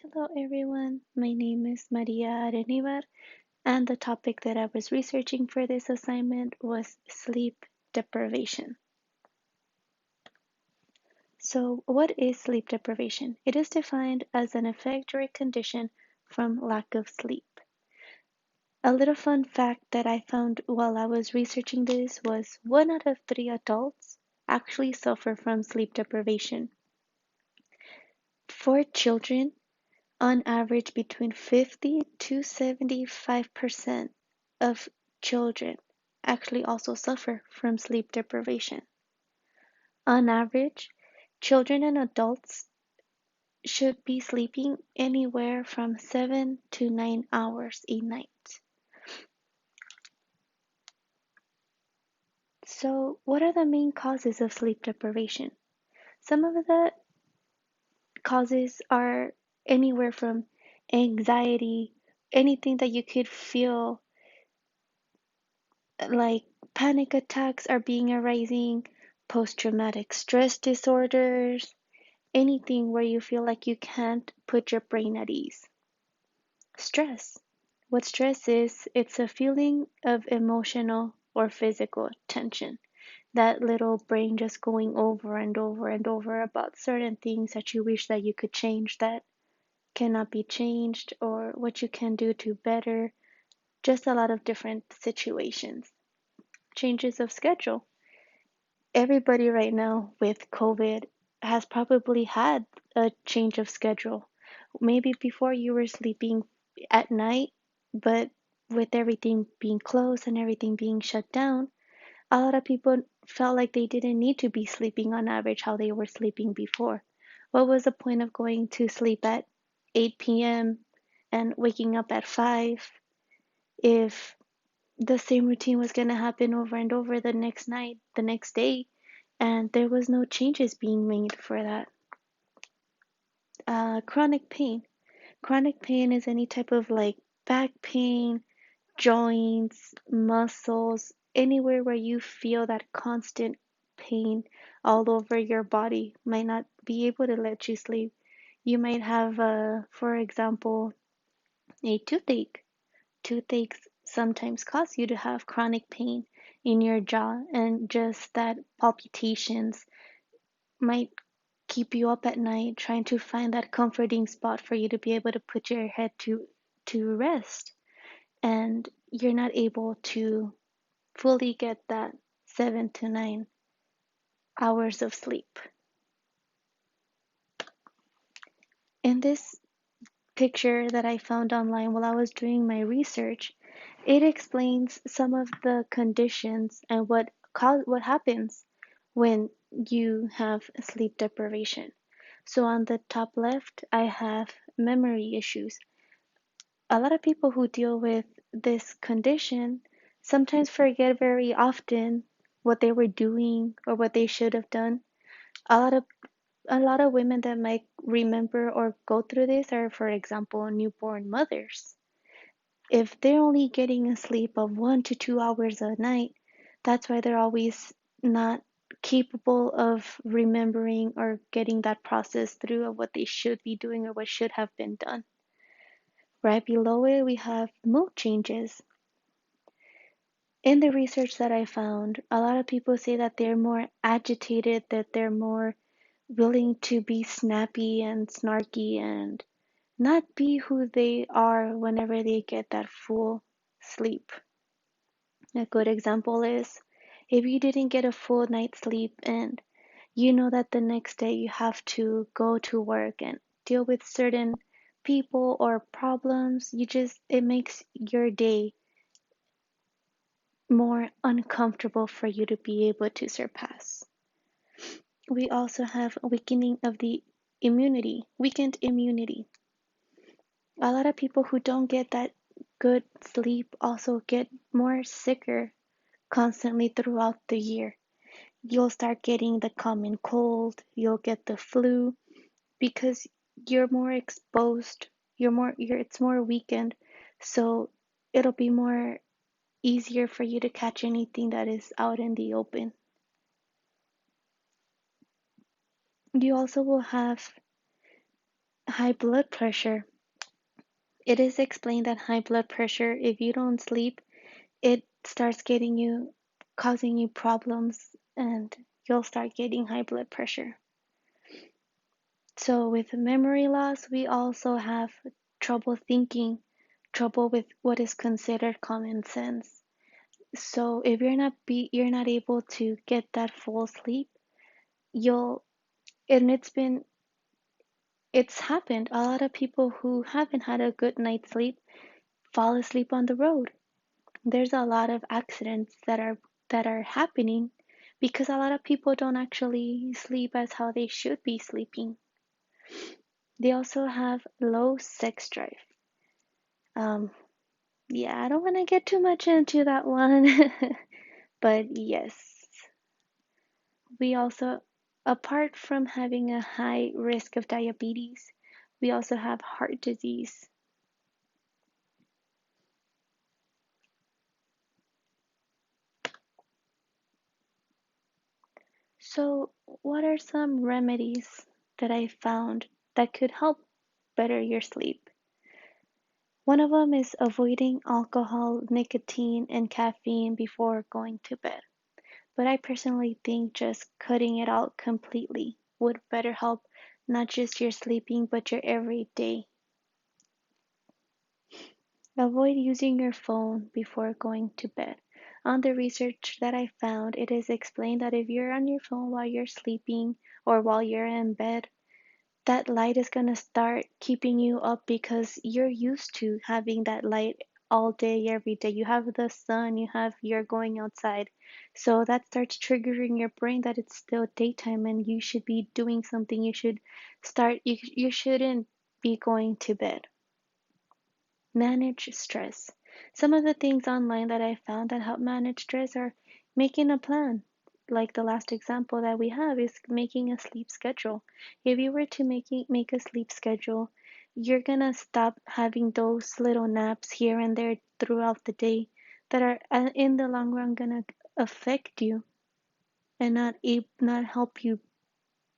Hello everyone, my name is Maria Arenivar, and the topic that I was researching for this assignment was sleep deprivation. So, what is sleep deprivation? It is defined as an effect or a condition from lack of sleep. A little fun fact that I found while I was researching this was 1 out of 3 adults actually suffer from sleep deprivation. For children, on average, between 50 to 75% of children actually also suffer from sleep deprivation. On average, children and adults should be sleeping anywhere from 7 to 9 hours a night. So, what are the main causes of sleep deprivation? Some of the causes are anywhere from anxiety, anything that you could feel like panic attacks are being arising, post-traumatic stress disorders, anything where you feel like you can't put your brain at ease. Stress. What stress is, it's a feeling of emotional or physical tension. That little brain just going over and over and over about certain things that you wish that you could change that cannot be changed, or what you can do to better, just a lot of different situations. Changes of schedule. Everybody right now with COVID has probably had a change of schedule. Maybe before you were sleeping at night, but with everything being closed and everything being shut down, a lot of people felt like they didn't need to be sleeping on average how they were sleeping before. What was the point of going to sleep at 8 p.m. and waking up at 5 if the same routine was going to happen over and over the next night, the next day, and there was no changes being made for that. Chronic pain. Chronic pain is any type of like back pain, joints, muscles, anywhere where you feel that constant pain all over your body might not be able to let you sleep. You might have, for example, a toothache. Toothaches sometimes cause you to have chronic pain in your jaw, and just that palpitations might keep you up at night trying to find that comforting spot for you to be able to put your head to rest, and you're not able to fully get that 7 to 9 hours of sleep. In this picture that I found online while I was doing my research, it explains some of the conditions and what happens when you have sleep deprivation. So on the top left, I have memory issues. A lot of people who deal with this condition sometimes forget very often what they were doing or what they should have done. A lot of a lot of women that might remember or go through this are, for example, newborn mothers. If they're only getting a sleep of 1 to 2 hours a night, that's why they're always not capable of remembering or getting that process through of what they should be doing or what should have been done. Right below it, we have mood changes. In the research that I found, a lot of people say that they're more agitated, that they're more willing to be snappy and snarky and not be who they are whenever they get that full sleep. A good example is if you didn't get a full night's sleep and you know that the next day you have to go to work and deal with certain people or problems, it makes your day more uncomfortable for you to be able to surpass. We also have a weakening of the weakened immunity. A lot of people who don't get that good sleep also get more sicker constantly throughout the year. You'll start getting the common cold, you'll get the flu because you're more exposed, it's more weakened, so it'll be more easier for you to catch anything that is out in the open. You also will have High blood pressure. It is explained that high blood pressure, if you don't sleep, it starts causing you problems, and you'll start getting high blood pressure. So with memory loss, we also have trouble thinking, trouble with what is considered common sense. So if you're not able to get that full sleep, you'll and it's happened. A lot of people who haven't had a good night's sleep fall asleep on the road. There's a lot of accidents that are happening because a lot of people don't actually sleep as how they should be sleeping. They also have low sex drive. Um, yeah, I don't want to get too much into that one, but yes, we also, apart from having a high risk of diabetes, we also have heart disease. So, what are some remedies that I found that could help better your sleep? One of them is avoiding alcohol, nicotine, and caffeine before going to bed. But I personally think just cutting it out completely would better help not just your sleeping, but your everyday. Avoid using your phone before going to bed. On the research that I found, it is explained that if you're on your phone while you're sleeping or while you're in bed, that light is going to start keeping you up because you're used to having that light all day, every day. You have the sun, you're going outside. So that starts triggering your brain that it's still daytime and you should be doing something. You shouldn't be going to bed. Manage stress. Some of the things online that I found that help manage stress are making a plan. Like the last example that we have is making a sleep schedule. If you were to make a sleep schedule, you're gonna stop having those little naps here and there throughout the day that are in the long run gonna affect you and not help you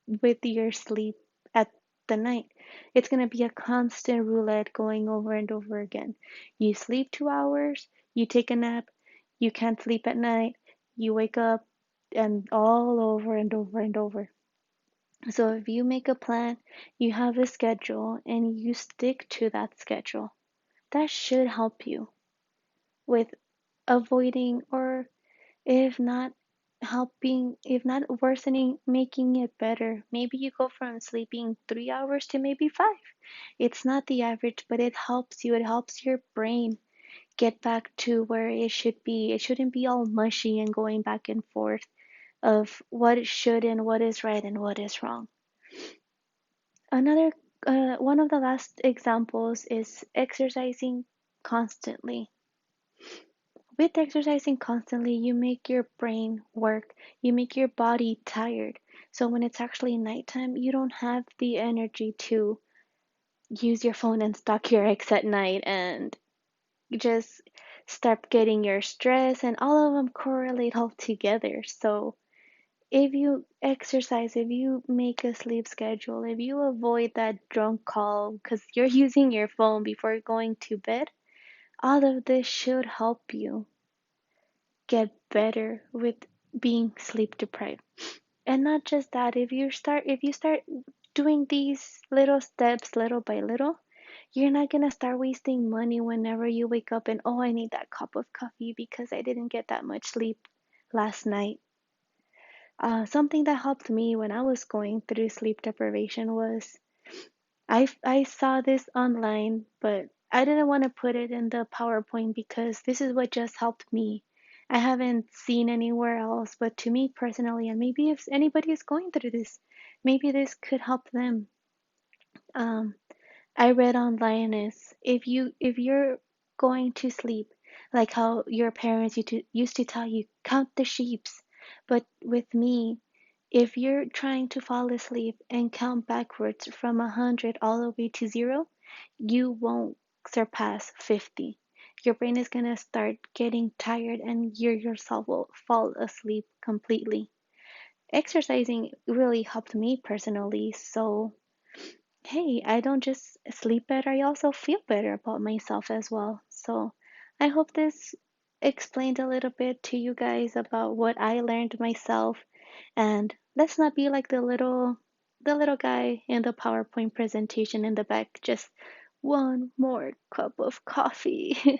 with your sleep at the night. It's going to be a constant roulette going over and over again. You sleep 2 hours, you take a nap, you can't sleep at night, you wake up, and all over and over and over. So if you make a plan, you have a schedule, and you stick to that schedule, that should help you with avoiding, or if not if not worsening, making it better. Maybe you go from sleeping 3 hours to maybe five. It's not the average, but it helps you. It helps your brain get back to where it should be. It shouldn't be all mushy and going back and forth of what should and what is right and what is wrong. Another, one of the last examples is exercising constantly. With exercising constantly, you make your brain work, you make your body tired. So when it's actually nighttime, you don't have the energy to use your phone and stalk your ex at night and just start getting your stress, and all of them correlate all together. So if you exercise, if you make a sleep schedule, if you avoid that drunk call because you're using your phone before going to bed, all of this should help you get better with being sleep deprived. And not just that, if you start doing these little steps little by little, you're not gonna start wasting money whenever you wake up and, oh, I need that cup of coffee because I didn't get that much sleep last night. Something that helped me when I was going through sleep deprivation was I saw this online, but I didn't want to put it in the PowerPoint because this is what just helped me. I haven't seen anywhere else, but to me personally, and maybe if anybody is going through this, maybe this could help them. Um, I read online is if you're going to sleep, like how your parents used to tell you, count the sheeps. But with me, if you're trying to fall asleep and count backwards from 100 all the way to zero, you won't surpass 50. Your brain is gonna start getting tired and you yourself will fall asleep completely. Exercising really helped me personally, so hey, I don't just sleep better, I also feel better about myself as well. So I hope this explained a little bit to you guys about what I learned myself. And let's not be like the little guy in the PowerPoint presentation in the back, just one more cup of coffee.